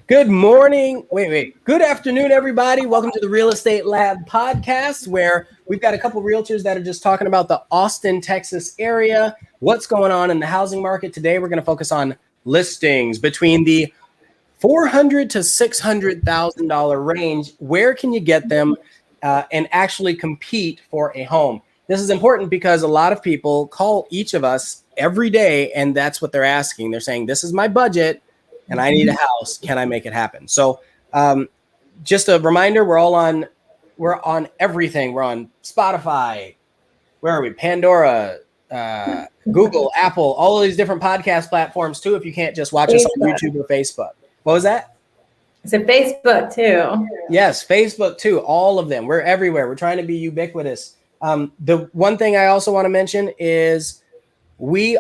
Good morning. Good afternoon, everybody. Welcome to the Real Estate Lab podcast, where we've got a couple realtors that are just talking about the Austin, Texas area, what's going on in the housing market. Today, we're going to focus on listings between the $400,000 to $600,000 range. Where can you get them and actually compete for a home? This is important because a lot of people call each of us every day, and that's what they're asking. They're saying, this is my budget, and I need a house. Can I make it happen? So just a reminder, we're on everything. We're on Spotify. Where are we? Pandora, Google, Apple, all of these different podcast platforms too, if you can't just watch us on YouTube or Facebook. What was that? I said Facebook too. Yes, Facebook too. All of them. We're everywhere. We're trying to be ubiquitous. The one thing I also want to mention is we're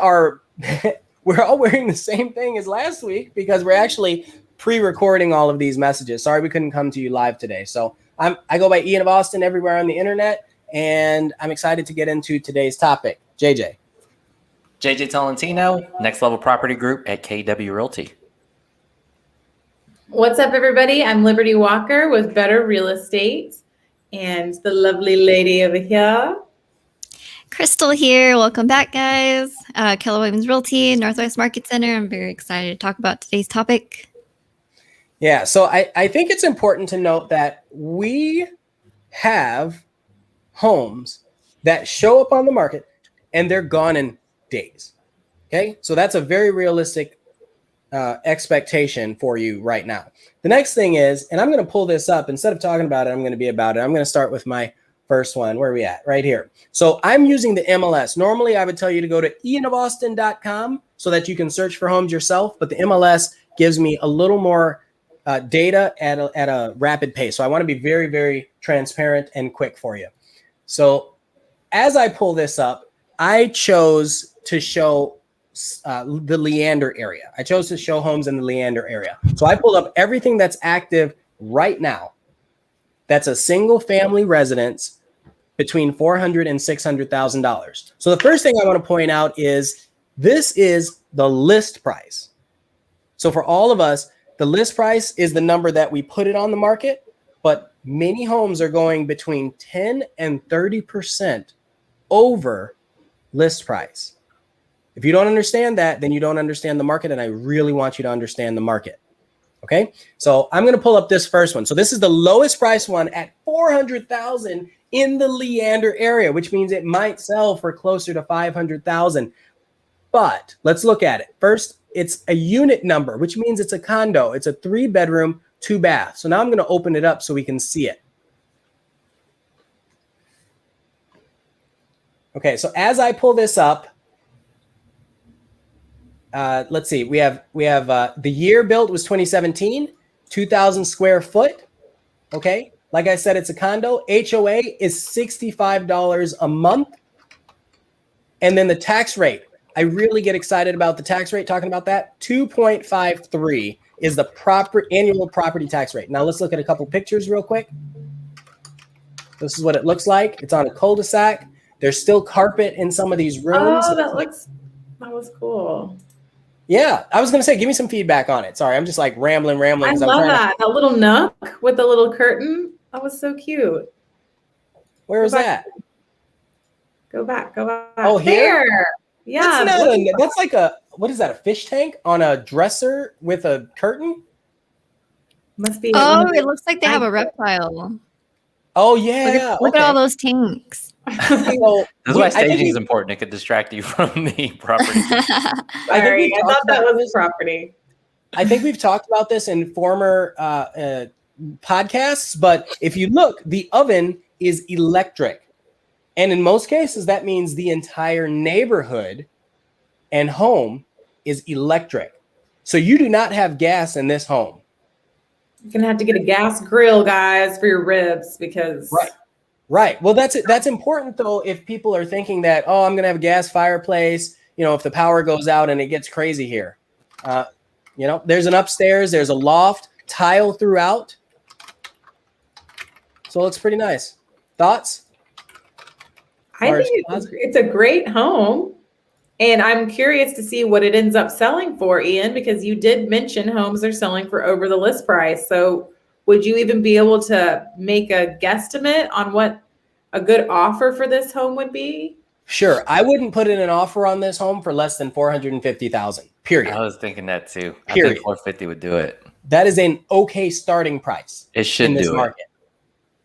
all wearing the same thing as last week because we're actually pre-recording all of these messages. Sorry we couldn't come to you live today. So I go by ianofAustin everywhere on the internet, and I'm excited to get into today's topic. JJ Tolentino, Next Level Property Group at KW Realty. What's up, everybody? I'm Liberty Walker with Better Real Estate, and the lovely lady over here. Crystal here. Welcome back, guys. Keller Williams Realty, Northwest Market Center. I'm very excited to talk about today's topic. Yeah, so I think it's important to note that we have homes that show up on the market and they're gone in days. Okay, so that's a very realistic expectation for you right now. The next thing is, and I'm going to pull this up. Instead of talking about it, I'm going to be about it. I'm going to start with my first one. Where are we at? Right here. So I'm using the MLS. Normally, I would tell you to go to ianofAustin.com so that you can search for homes yourself. But the MLS gives me a little more data at a rapid pace. So I want to be very, very transparent and quick for you. So as I pull this up, I chose to show the Leander area. I chose to show homes in the Leander area. So I pulled up everything that's active right now. That's a single family residence between $400,000 and $600,000. So the first thing I want to point out is this is the list price. So for all of us, the list price is the number that we put it on the market, but many homes are going between 10 and 30% over list price. If you don't understand that, then you don't understand the market, and I really want you to understand the market. Okay, so I'm going to pull up this first one. So this is the lowest price one at $400,000 in the Leander area, which means it might sell for closer to $500,000. But let's look at it. First, it's a unit number, which means it's a condo. It's a 3-bedroom, 2-bath. So now I'm going to open it up so we can see it. Okay, so as I pull this up, let's see. We have the year built was 2017, 2,000 square foot. Okay, like I said, it's a condo. HOA is $65 a month, and then the tax rate. I really get excited about the tax rate. Talking about that, 2.53 is the proper annual property tax rate. Now let's look at a couple pictures real quick. This is what it looks like. It's on a cul-de-sac. There's still carpet in some of these rooms. Oh, that was cool. Yeah, I was going to say, give me some feedback on it. Sorry, I'm just like rambling. I love that little nook with the little curtain. That was so cute. Where is that? Go back. Oh, here? Yeah. That's like what is that, a fish tank on a dresser with a curtain? Must be. Oh, it looks like they have a reptile. Oh, yeah. Look at all those tanks. So, that's why staging is important. It could distract you from the property. Sorry, I thought that was property. I think we've talked about this in former podcasts, but if you look, the oven is electric. And in most cases, that means the entire neighborhood and home is electric. So you do not have gas in this home. You're going to have to get a gas grill, guys, for your ribs because... Right. Well, that's important, though, if people are thinking that, oh, I'm going to have a gas fireplace, if the power goes out and it gets crazy here. There's an upstairs, there's a loft, tile throughout. So it looks pretty nice. Thoughts? I think it's a great home. And I'm curious to see what it ends up selling for, Ian, because you did mention homes are selling for over the list price. So would you even be able to make a guesstimate on what a good offer for this home would be? Sure. I wouldn't put in an offer on this home for less than 450,000. Period. I was thinking that too. I Period. think 450 would do it. That is an okay starting price. It should in this do it. market.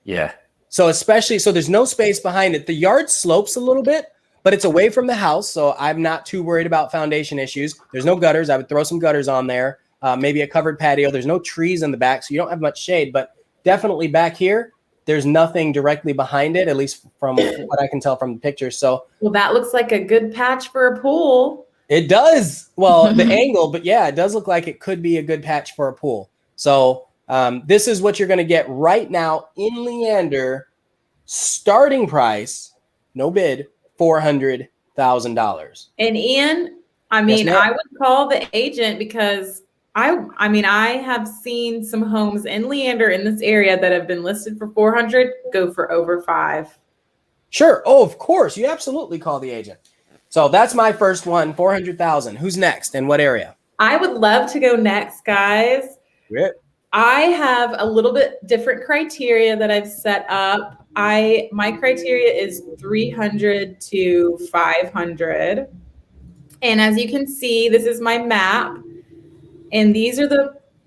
Yeah. So there's no space behind it. The yard slopes a little bit, but it's away from the house. So I'm not too worried about foundation issues. There's no gutters. I would throw some gutters on there. Maybe a covered patio. There's no trees in the back, so you don't have much shade, but definitely back here, there's nothing directly behind it, at least from what I can tell from the pictures. So, well, that looks like a good patch for a pool. It does. Well, the angle, but yeah, it does look like it could be a good patch for a pool. So this is what you're going to get right now in Leander. Starting price, no bid, $400,000. And Ian, I mean, Yes, I would call the agent because I have seen some homes in Leander in this area that have been listed for 400, go for over 5. Sure. Oh, of course. You absolutely call the agent. So that's my first one, 400,000. Who's next and what area? I would love to go next, guys. Great. I have a little bit different criteria that I've set up. My criteria is 300 to 500. And as you can see, this is my map. And these are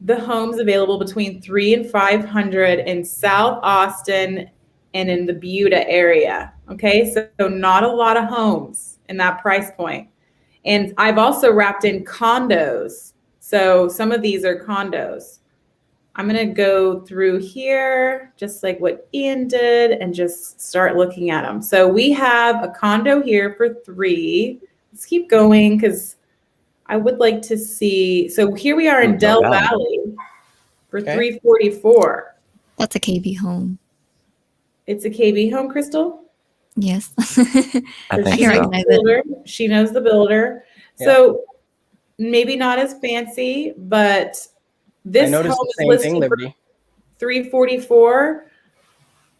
the homes available between 300 and 500 in South Austin and in the Buda area. Okay, so not a lot of homes in that price point. And I've also wrapped in condos. So some of these are condos. I'm going to go through here, just like what Ian did, and just start looking at them. So we have a condo here for 3. Let's keep going because I would like to see. So here we are in Del Valley for 344. That's a KB home. It's a KB home, Crystal? Yes. I think can so. recognize it. She knows the builder. Yeah. So maybe not as fancy, but this I noticed home the is same listed thing, for Liberty. 344.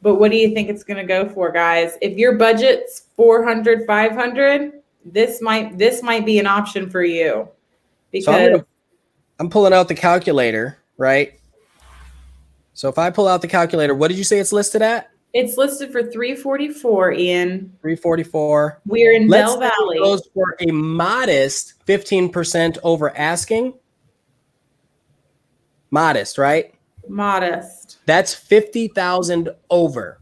But what do you think it's going to go for, guys? If your budget's 400, 500, this might be an option for you. Because So I'm pulling out the calculator, right? So if I pull out the calculator, what did you say it's listed at? it's listed for 344, Ian. 344. We're in Let's Del say it Valley. goes for a modest 15% over asking. Modest, right? Modest. That's 50,000 over.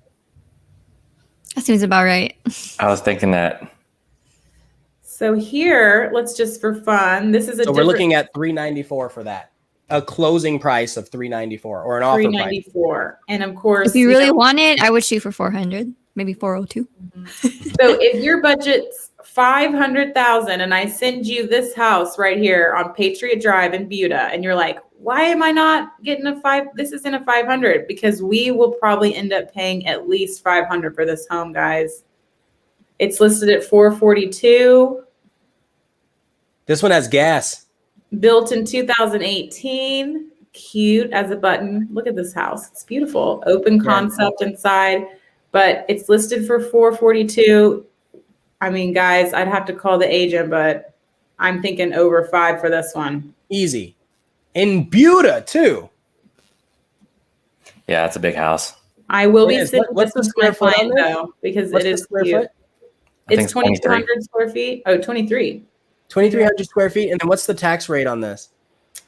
That seems about right. I was thinking that. So here, let's just for fun. This is a So we're looking at 394 for that. A closing price of 394 or an offer price. 394. And of course, If you really want it, I would shoot for 400, maybe 402. so if your budget's 500,000 and I send you this house right here on Patriot Drive in Buda, and you're like, why am I not getting a 5? This isn't a 500 because we will probably end up paying at least 500 for this home, guys. It's listed at 442. This one has gas. Built in 2018. Cute as a button. Look at this house. It's beautiful. Open concept inside, but it's listed for 442. I mean, guys, I'd have to call the agent, but I'm thinking over 5 for this one. Easy. In Buda, too. Yeah, it's a big house. I will be Yes, sending what's this the one to my square foot on client, this? though, because What's it the is square cute. foot? I think It's it's 23. 2,200 square feet. Oh, 23. 2,300 square feet. And then what's the tax rate on this?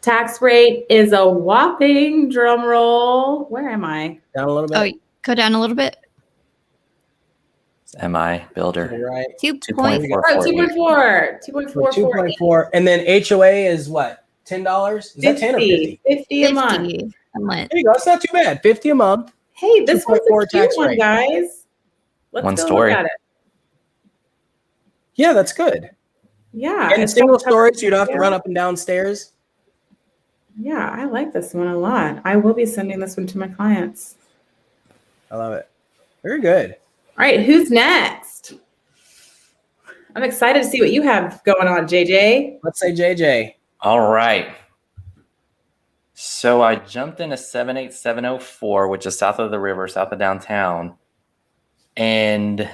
Tax rate is a whopping drum roll. Where am I? Down a little bit. Oh, go down a little bit. It's MI builder. Right. 2.4. 2.4. Oh, 2.4. 2.4. 2.4. And then HOA is what? $10? Is that 10 or 50? 50 a month. 50 a month. There you go. It's not too bad. 50 a month. Hey, this one's a 2.4 cute tax one, rate. guys. Let's One go story. look at it. Yeah, that's good. Yeah. And it's single got- story, so you don't have to yeah. run up and down stairs. Yeah, I like this one a lot. I will be sending this one to my clients. I love it. Very good. All right, who's next? I'm excited to see what you have going on, JJ. Let's say JJ. All right. So I jumped into 78704, which is south of the river, south of downtown. And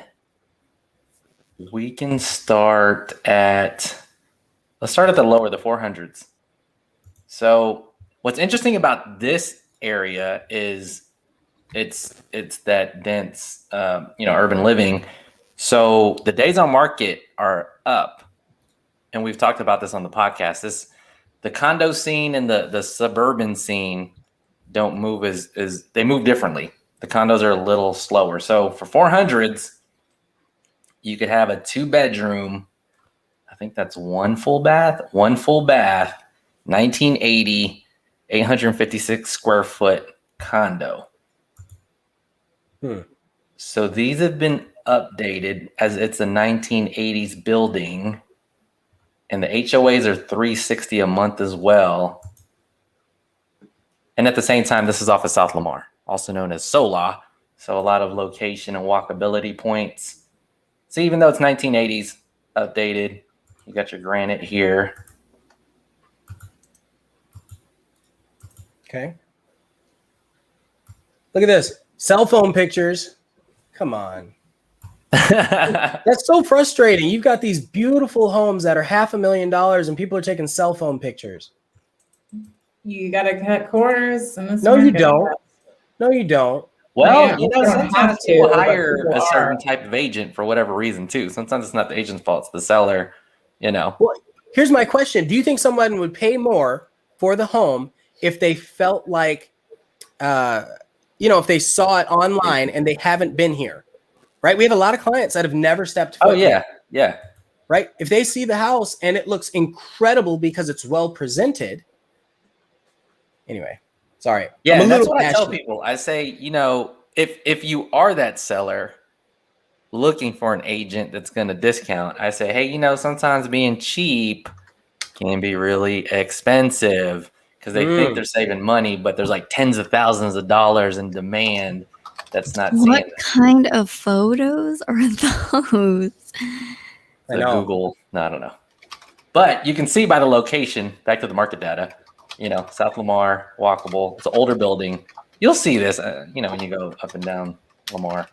We can start at, let's start at the lower, the 400s. So what's interesting about this area is it's that dense, urban living. So the days on market are up, and we've talked about this on the podcast. The condo scene and the suburban scene don't move as they move differently. The condos are a little slower. So for 400s, you could have a 2-bedroom. I think that's one full bath, 1980, 856 square foot condo. So these have been updated as it's a 1980s building, and the HOAs are $360 a month as well. And at the same time, this is off of South Lamar, also known as Sola. So a lot of location and walkability points. So even though it's 1980s updated, you got your granite here. Okay. Look at this. Cell phone pictures. Come on. That's so frustrating. You've got these beautiful homes that are $500,000 and people are taking cell phone pictures. You gotta cut corners. No, you don't. No, you don't. Well, You you know, don't sometimes have to, people but hire people a certain are. type of agent for whatever reason too. Sometimes it's not the agent's fault; it's the seller. Well, here's my question: do you think someone would pay more for the home if they felt like, if they saw it online and they haven't been here? Right? We have a lot of clients that have never stepped foot. Oh yeah, yeah. Right? If they see the house and it looks incredible because it's well presented. Anyway, sorry. Yeah, that's what I tell people. I say, if you are that seller looking for an agent that's going to discount, I say, hey, sometimes being cheap can be really expensive because they think they're saving money, but there's like tens of thousands of dollars in demand that's not seeing What it. kind of photos are those? I know. Google, no, I don't know. But you can see by the location, back to the market data, South Lamar, walkable. It's an older building. You'll see this, when you go up and down Lamar.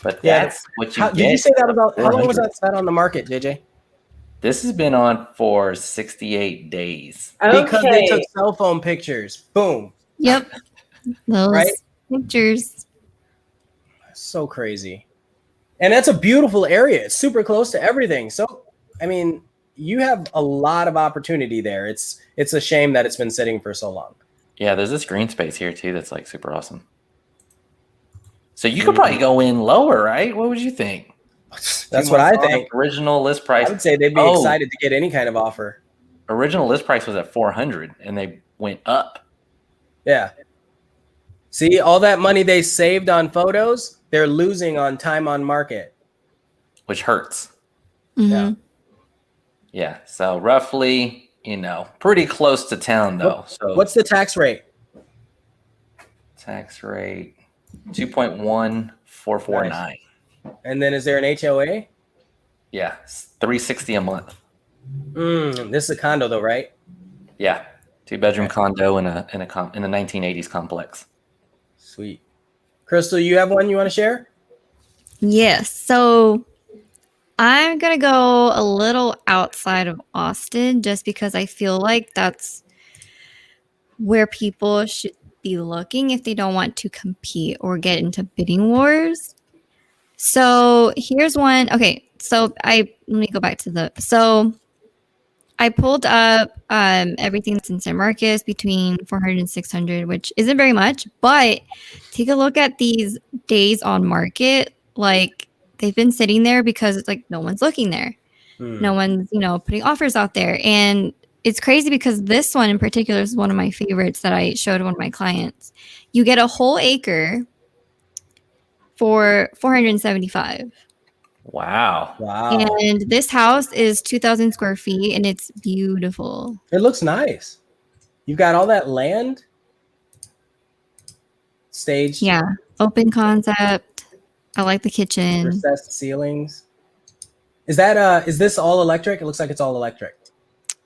But that's what you get. Did you say that about, how long was that set on the market, JJ? This has been on for 68 days. Okay. Because they took cell phone pictures. Boom. Yep. Those Right? pictures. So crazy. And that's a beautiful area. It's super close to everything. So, I mean, you have a lot of opportunity there. It's a shame that it's been sitting for so long. Yeah, there's this green space here too that's like super awesome. So you could probably go in lower, right? What would you think? That's what I think. Original list price. I would say they'd be excited to get any kind of offer. Original list price was at 400 and they went up. Yeah. See, all that money they saved on photos, they're losing on time on market. Which hurts. Mm-hmm. Yeah. Yeah. So roughly, pretty close to town though. So what's the tax rate? Tax rate 2.1449. Nice. And then is there an HOA? Yeah, $360 a month. This is a condo though, right? Yeah, 2-bedroom condo in the 1980s complex. Sweet. Crystal, you have one you want to share? Yes. So I'm going to go a little outside of Austin just because I feel like that's where people should be looking if they don't want to compete or get into bidding wars. So here's one. Okay. So let me go back to so I pulled up everything that's in San Marcos between 400 and 600, which isn't very much, but take a look at these days on market. Like they've been sitting there because it's like no one's looking there. No one's, putting offers out there. And it's crazy because this one in particular is one of my favorites that I showed one of my clients. You get a whole acre for $475. Wow. And this house is 2,000 square feet and it's beautiful. It looks nice. You've got all that land staged. Yeah. Open concept. I like the kitchen. Recessed ceilings. Is that is this all electric? It looks like it's all electric.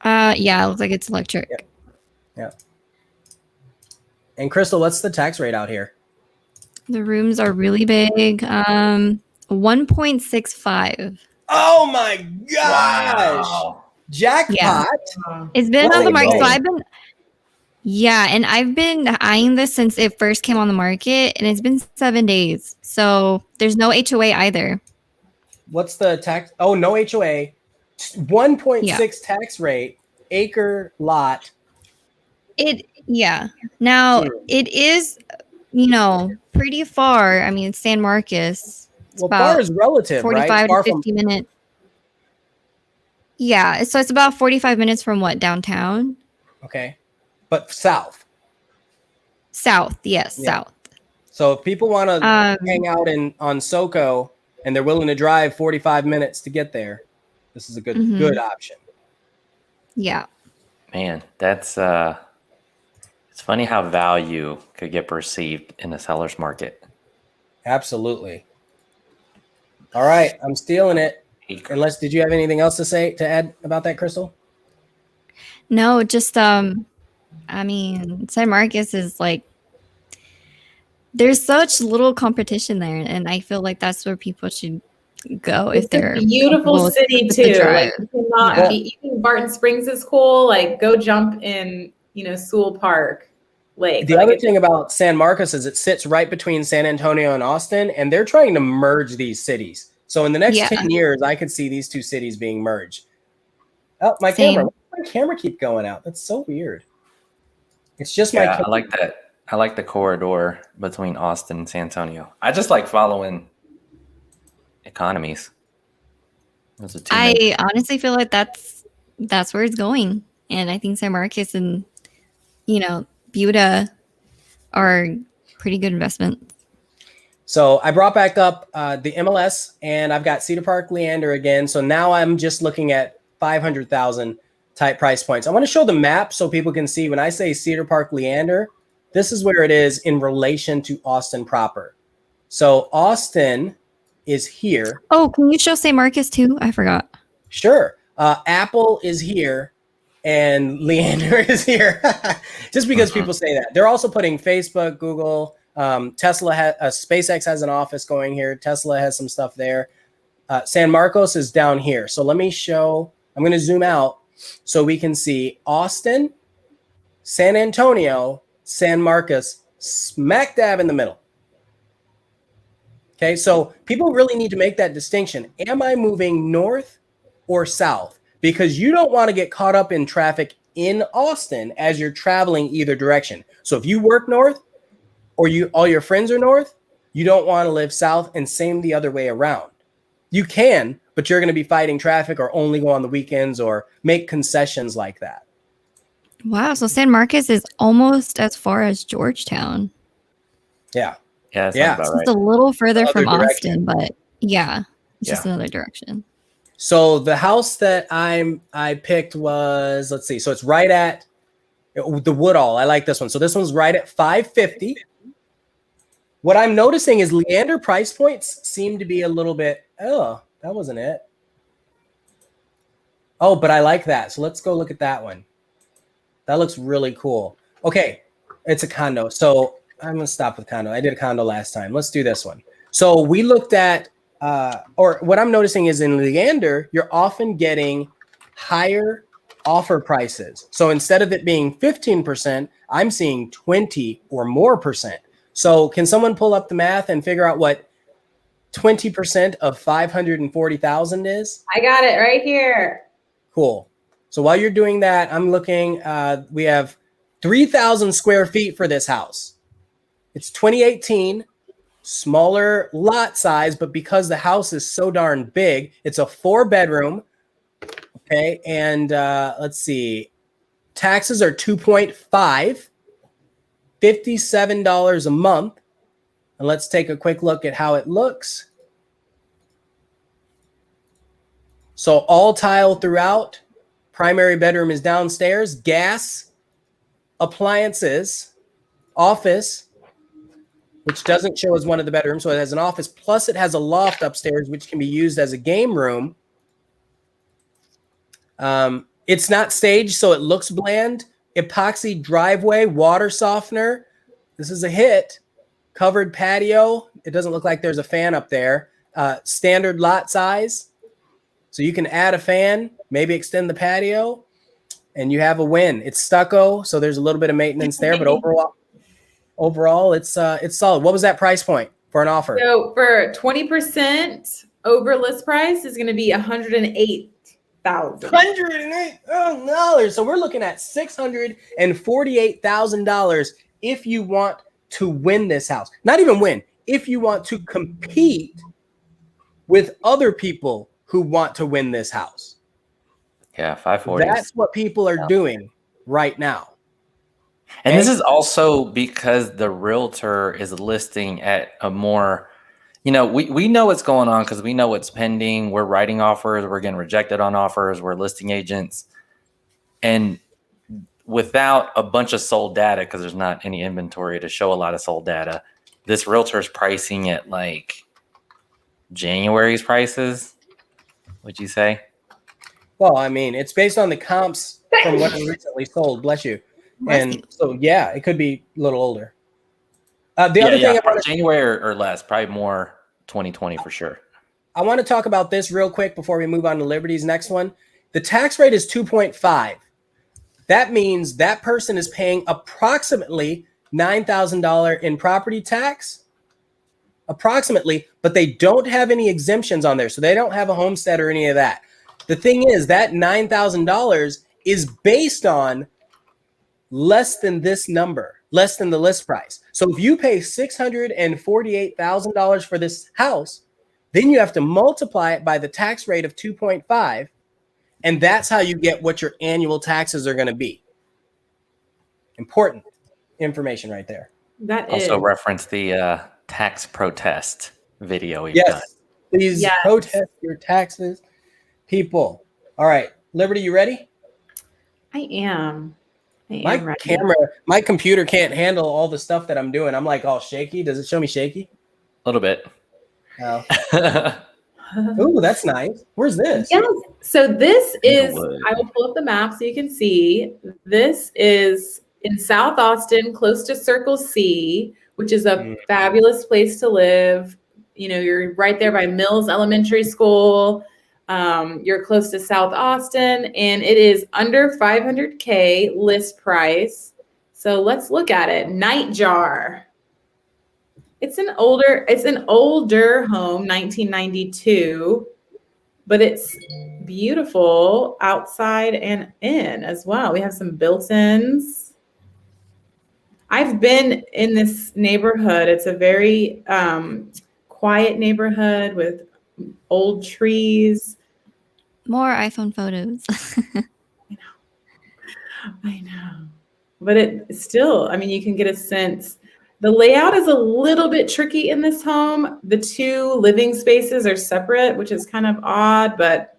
Yeah, it looks like it's electric. Yep. Yeah. And Crystal, what's the tax rate out here? The rooms are really big. 1.65. Oh my gosh. Wow. Jackpot. It's been What's on the it market. So going? and I've been eyeing this since it first came on the market, and it's been 7 days. So there's no HOA either. What's the tax? Oh, no HOA. 1.6 tax rate, acre lot. Now Hmm. it is, pretty far. I mean, it's San Marcos. It's Well, far about is relative, right? 45 to Far 50 minutes. Yeah, so it's about 45 minutes from what, downtown? Okay. But south. South, yes, Yeah. south. So if people want to hang Um, out on SoCo and they're willing to drive 45 minutes to get there, this is a good option. yeah. Man, that's it's funny how value could get perceived in a seller's market. Absolutely. All right, I'm stealing it. Unless, did you have anything else to add about that, Crystal? No, just I mean, San Marcos is like, there's such little competition there, and I feel like that's where people should go if It's a they're beautiful comfortable city with the too. drive. Like you cannot Yeah. beat. You think Barton Springs is cool. Like go jump in, Sewell Park Lake. The other thing about San Marcos is it sits right between San Antonio and Austin, and they're trying to merge these cities. So in the next 10 years, I could see these two cities being merged. Oh, my camera. Why does my camera keep going out? That's so weird. It's just my camera. I like that. I like the corridor between Austin and San Antonio. I just like following economies. I honestly feel like that's where it's going. And I think San Marcos and, Buda are pretty good investments. So I brought back up the MLS, and I've got Cedar Park Leander again. So now I'm just looking at 500,000 type price points. I want to show the map so people can see when I say Cedar Park Leander, this is where it is in relation to Austin proper. So Austin is here. Oh, can you show San Marcos too? I forgot. Sure. Apple is here and Leander is here. Just because people say that. They're also putting Facebook, Google, Tesla, SpaceX has an office going here. Tesla has some stuff there. San Marcos is down here. So let me show, I'm going to zoom out so we can see Austin, San Antonio, San Marcos, smack dab in the middle. Okay, so people really need to make that distinction. Am I moving north or south? Because you don't want to get caught up in traffic in Austin as you're traveling either direction. So if you work north or all your friends are north, you don't want to live south, and same the other way around. You can, but you're going to be fighting traffic or only go on the weekends or make concessions like that. Wow, so San Marcos is almost as far as Georgetown. Yeah. Yeah, that sounds about right. It's a little further from direction. Austin, but it's just another direction. So the house that I picked was, let's see, so it's right at the Woodall. I like this one. So this one's right at 550. What I'm noticing is Leander price points seem to be a little bit, that wasn't it. Oh, but I like that. So let's go look at that one. That looks really cool. Okay, it's a condo. So I'm going to stop with condo. I did a condo last time. Let's do this one. So we looked at, or what I'm noticing is in Leander, you're often getting higher offer prices. So instead of it being 15%, I'm seeing 20 or more percent. So can someone pull up the math and figure out what 20% of 540,000 is? I got it right here. Cool. So while you're doing that, I'm looking, we have 3,000 square feet for this house. It's 2018, smaller lot size, but because the house is so darn big, it's a 4-bedroom. Okay. And let's see, taxes are 2.5, $57 a month. And let's take a quick look at how it looks. So all tile throughout. Primary bedroom is downstairs. Gas, appliances, office, which doesn't show as one of the bedrooms. So it has an office. Plus it has a loft upstairs, which can be used as a game room. It's not staged, so it looks bland. Epoxy driveway, water softener. This is a hit. Covered patio. It doesn't look like there's a fan up there. Standard lot size. So you can add a fan, maybe extend the patio, and you have a win. It's stucco, so there's a little bit of maintenance there, but overall it's solid. What was that price point for an offer? So for 20% over list price is going to be $108,000. $108,000. So we're looking at $648,000 if you want to win this house. Not even win, if you want to compete with other people who want to win this house. Yeah, 540. That's what people are doing right now. And this is also because the realtor is listing at a more, we know what's going on because we know what's pending. We're writing offers. We're getting rejected on offers. We're listing agents. And without a bunch of sold data, because there's not any inventory to show a lot of sold data, this realtor is pricing at like January's prices, would you say? Well, I mean, it's based on the comps from what we recently sold. Bless you. And so, yeah, it could be a little older. The other thing, January or less, probably more 2020 for sure. I want to talk about this real quick before we move on to Liberty's next one. The tax rate is 2.5. That means that person is paying approximately $9,000 in property tax, approximately, but they don't have any exemptions on there. So they don't have a homestead or any of that. The thing is that $9,000 is based on less than this number, less than the list price. So if you pay $648,000 for this house, then you have to multiply it by the tax rate of 2.5, and that's how you get what your annual taxes are going to be. Important information right there. That also is. reference the tax protest video we've yes, done. Please protest your taxes, people. All right, Liberty, you ready? I am. My computer can't handle all the stuff that I'm doing. I'm like all shaky. Does it show me shaky? A little bit. Oh. Ooh, that's nice. Where's this? Yes. So this is, I will pull up the map so you can see. This is in South Austin, close to Circle C, which is a fabulous place to live. You're right there by Mills Elementary School. You're close to South Austin, and it is under $500K list price. So let's look at it. Nightjar. It's an older home, 1992, but it's beautiful outside and in as well. We have some built-ins. I've been in this neighborhood. It's a very quiet neighborhood with old trees. More iPhone photos. I know. But it still, you can get a sense. The layout is a little bit tricky in this home. The two living spaces are separate, which is kind of odd, but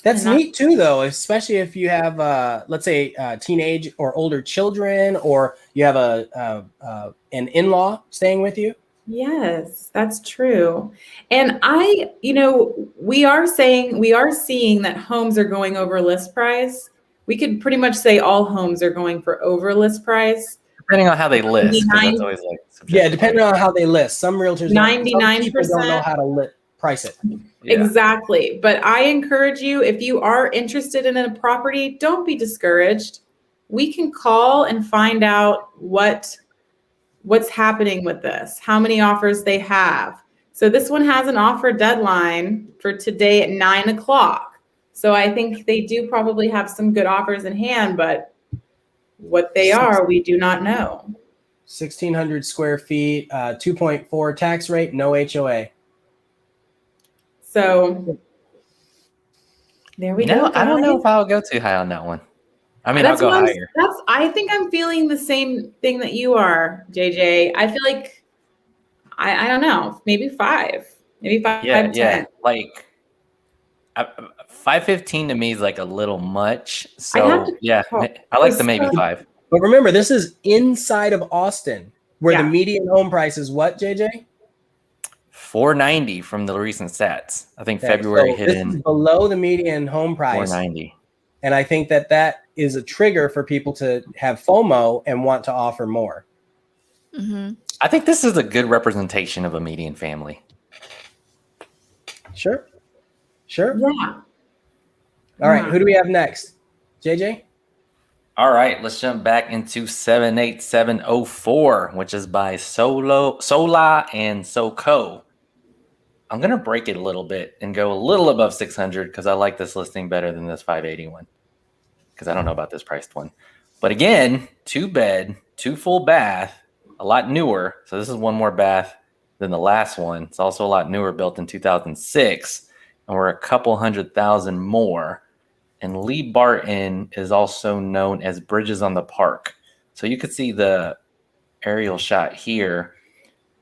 that's neat too, though, especially if you have, let's say, teenage or older children, or you have an in-law staying with you. Yes, that's true. And we are seeing that homes are going over list price. We could pretty much say all homes are going for over list price. Depending on how they list. That's always depending on how they list. Some realtors 99% don't know how to price it. Yeah. Exactly. But I encourage you, if you are interested in a property, don't be discouraged. We can call and find out what's happening with this, how many offers they have. So this one has an offer deadline for today at 9:00. So I think they do probably have some good offers in hand, but what they are, we do not know. 1,600 square feet, 2.4 tax rate, no HOA. So there we go. I don't know if I'll go too high on that one. I'll go higher. I think I'm feeling the same thing that you are, JJ. I feel like I don't know, maybe 5, maybe 5. Yeah, 10. Like 515 to me is like a little much. So I like the maybe 5. But remember, this is inside of Austin, where the median home price is what, JJ? $490 from the recent stats. I think February hit in below the median home price. $490. And I think that is a trigger for people to have FOMO and want to offer more. Mm-hmm. I think this is a good representation of a median family. Sure. Sure. Yeah. All right. Who do we have next? JJ? All right, let's jump back into 78704, which is by Sola and SoCo. I'm going to break it a little bit and go a little above 600 because I like this listing better than this 581 because I don't know about this priced one. But again, 2-bed, 2 full bath, a lot newer. So this is 1 more bath than the last one. It's also a lot newer, built in 2006, and we're a couple $100,000 more. And Lee Barton is also known as Bridges on the Park. So you could see the aerial shot here.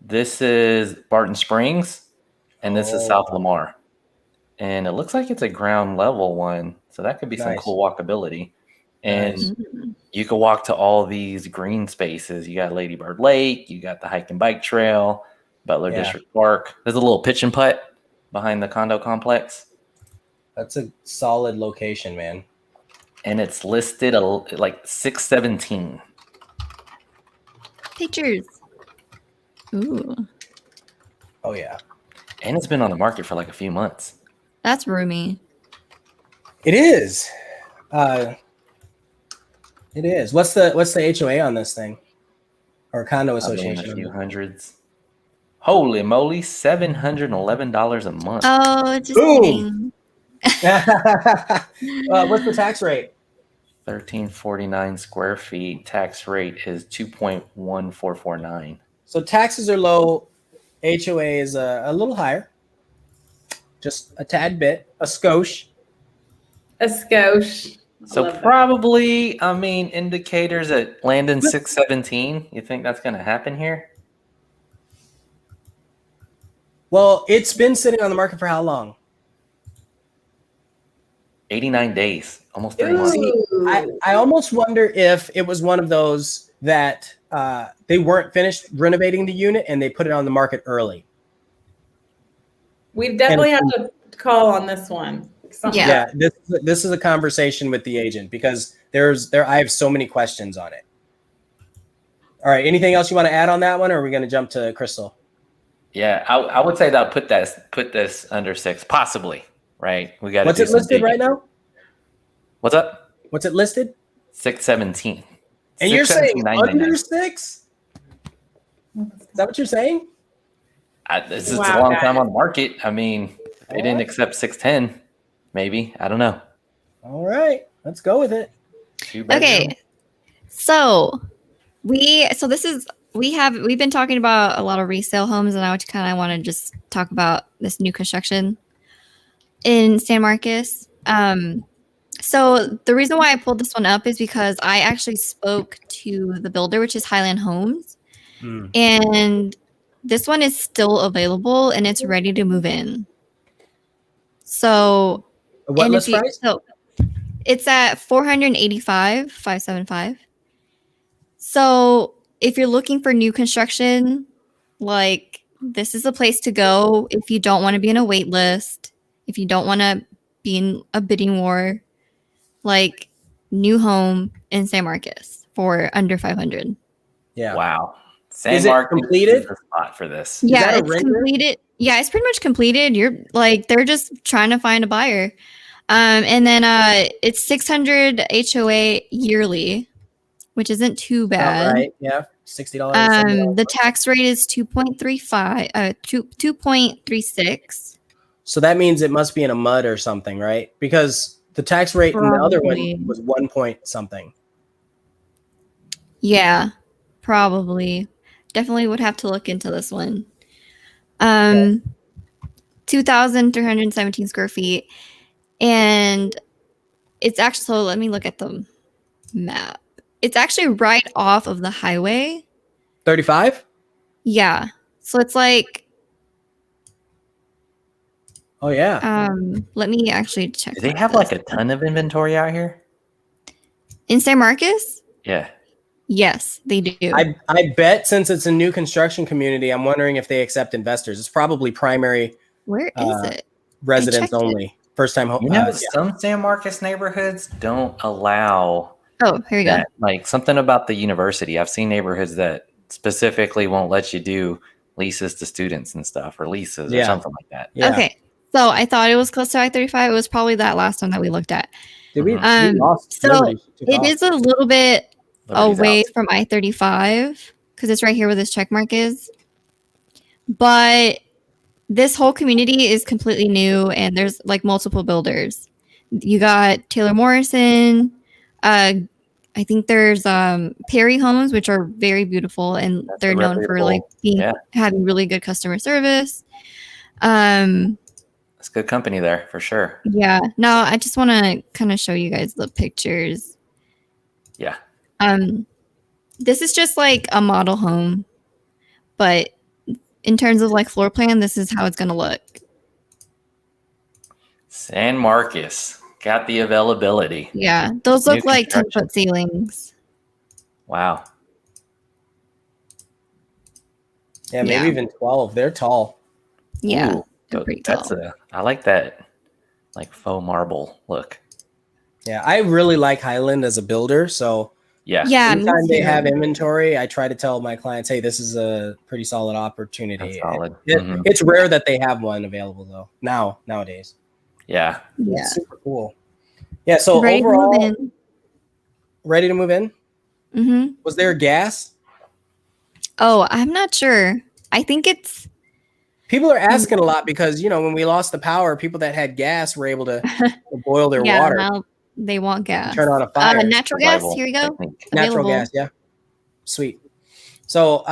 This is Barton Springs, and this is South Lamar. And it looks like it's a ground level one. So that could be some cool walkability. And you can walk to all these green spaces. You got Lady Bird Lake, you got the hike and bike trail, Butler District Park. There's a little pitch and putt behind the condo complex. That's a solid location, man. And it's listed like 617. Pictures. Ooh. Oh yeah. And it's been on the market for like a few months. That's roomy. It is. It is. What's the HOA on this thing? Or condo association? A few hundreds. Holy moly, $711 a month. Oh, just boom. What's the tax rate? 1349 square feet. Tax rate is 2.1449. So taxes are low. HOA is a little higher. Just a tad bit. A skosh. A skosh. So probably, I mean, indicators at Landon 617. You think that's going to happen here? Well, it's been sitting on the market for how long? 89 days, almost 3 months. I almost wonder if it was one of those that they weren't finished renovating the unit and they put it on the market early. We definitely have to call on this one. Yeah, this is a conversation with the agent because I have so many questions on it. All right, anything else you want to add on that one, or are we going to jump to Crystal? Yeah, I would say that put this under 6, possibly. Right, we got. What's it listed right now? What's up? What's it listed? 617. And you're saying under 6? Is that what you're saying? This is a long time on the market. I mean, they didn't accept 610. Maybe, I don't know. All right, let's go with it. Okay, so we've been talking about a lot of resale homes, and I kind of want to just talk about this new construction in San Marcos. So the reason why I pulled this one up is because I actually spoke to the builder, which is Highland Homes, and this one is still available and it's ready to move in. So what list price? So it's at $485,575. So if you're looking for new construction, like this is a place to go if you don't want to be in a wait list, if you don't want to be in a bidding war, like new home in San Marcos for under 500. Yeah. Wow. Is it completed? Is the spot for this. Yeah, it's completed. Yeah, it's pretty much completed. They're just trying to find a buyer. And then it's 600 HOA yearly, which isn't too bad. Right. Yeah. $60. The tax rate is 2.36. So that means it must be in a mud or something, right? Because the tax rate in the other one was 1 point something. Yeah, probably. Definitely would have to look into this one. 2,317 square feet. And it's actually, so let me look at the map. It's actually right off of the highway. 35? Yeah. So it's like, oh yeah. Let me actually check. Do they have like a ton of inventory out here? In San Marcos? Yeah. Yes, they do. I bet since it's a new construction community, I'm wondering if they accept investors. It's probably primary. Where is it? Residents only. First time home. Some San Marcos neighborhoods don't allow. Oh, here you go. Like something about the university. I've seen neighborhoods that specifically won't let you do leases to students and stuff, or leases or something like that. Yeah. Okay. So I thought it was close to I-35. It was probably that last one that we looked at. Did we Mhm. lost So Liberty. She took it off. is a little bit Liberty's away out. from I-35 because it's right here where this check mark is. But this whole community is completely new, and there's like multiple builders. You got Taylor Morrison. I think there's Perry Homes, which are very beautiful, and That's they're a known for like reputable- having really good customer service. Um, It's good company there for sure. yeah. No, I just want to kind of show you guys the pictures. Yeah. This is just like a model home, but in terms of like floor plan, this is how it's gonna look. San Marcos got the availability. Yeah, those New look like construction. 10-foot ceilings. Wow. Yeah, maybe Yeah. even 12. They're tall. Yeah, Ooh, they're pretty tall. I like that, like faux marble look. Yeah, I really like Highland as a builder. So Yeah. Yeah, me anytime they too. have inventory, I try to tell my clients, hey, this is a pretty solid opportunity. That's solid. It- Mhm. It's rare that they have one available though. Nowadays. Yeah. Yeah. It's super cool. Yeah. So Ready to overall, move in. ready to move in? Mm-hmm. Was there gas? Oh, I'm not sure. I think it's People are asking a lot because, when we lost the power, people that had gas were able to boil their yeah. water, Now they want gas. turn on a fire. Natural gas. Survival Here you go. technique. Natural Available. gas. Yeah. Sweet. So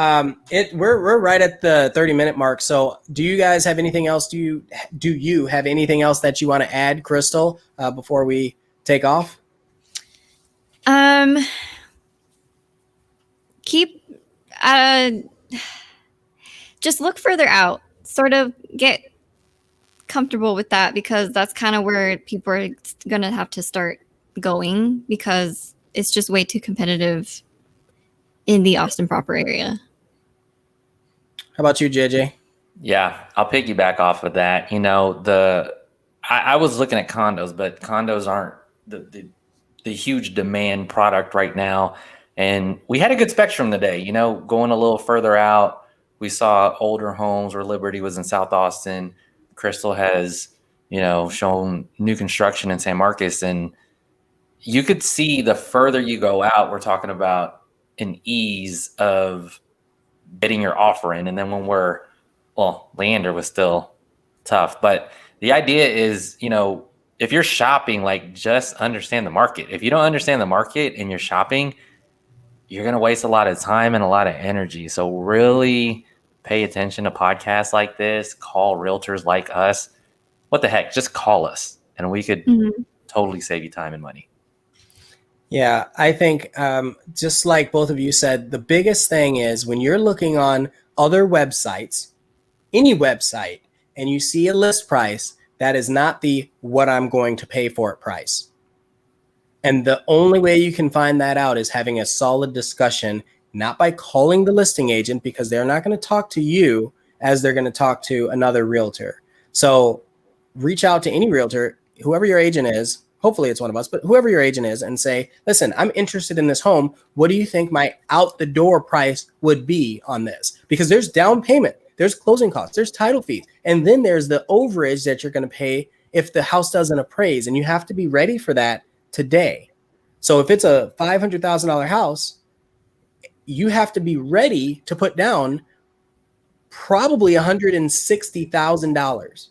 we're right at the 30-minute mark. So do you guys have anything else? Do you have anything else that you want to add, Crystal, before we take off? Keep just look further out. Sort of get comfortable with that because that's kind of where people are gonna have to start going because it's just way too competitive in the Austin proper area. How about you, JJ? Yeah, I'll piggyback off of that. I was looking at condos, but condos aren't the huge demand product right now. And we had a good spectrum today. Going a little further out, we saw older homes where Liberty was in South Austin. Crystal has, shown new construction in San Marcos. And you could see the further you go out, we're talking about an ease of getting your offer in. And then Leander was still tough. But the idea is, if you're shopping, like just understand the market. If you don't understand the market and you're shopping, you're going to waste a lot of time and a lot of energy. So really pay attention to podcasts like this, call realtors like us. What the heck? Just call us and we could totally save you time and money. Yeah, I think just like both of you said, the biggest thing is when you're looking on other websites, any website, and you see a list price, that is not the what I'm going to pay for it price. And the only way you can find that out is having a solid discussion, not by calling the listing agent because they're not going to talk to you as they're going to talk to another realtor. So reach out to any realtor, whoever your agent is. Hopefully it's one of us, but whoever your agent is, and say, listen, I'm interested in this home. What do you think my out the door price would be on this? Because there's down payment, there's closing costs, there's title fees, and then there's the overage that you're going to pay if the house doesn't appraise, and you have to be ready for that today. So if it's a $500,000 house, you have to be ready to put down probably $160,000,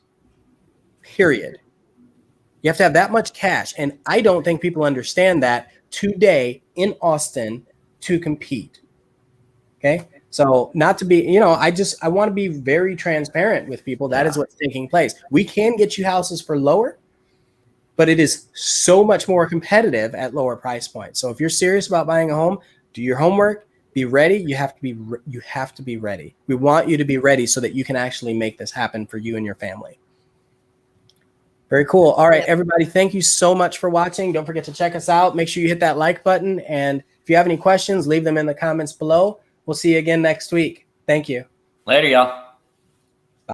period. You have to have that much cash. And I don't think people understand that today in Austin to compete. Okay. So not to be, I want to be very transparent with people. That is what's taking place. We can get you houses for lower, but it is so much more competitive at lower price points. So if you're serious about buying a home, do your homework, be ready. You have to be ready. We want you to be ready so that you can actually make this happen for you and your family. Very cool. All right, everybody, thank you so much for watching. Don't forget to check us out. Make sure you hit that like button. And if you have any questions, leave them in the comments below. We'll see you again next week. Thank you. Later, y'all.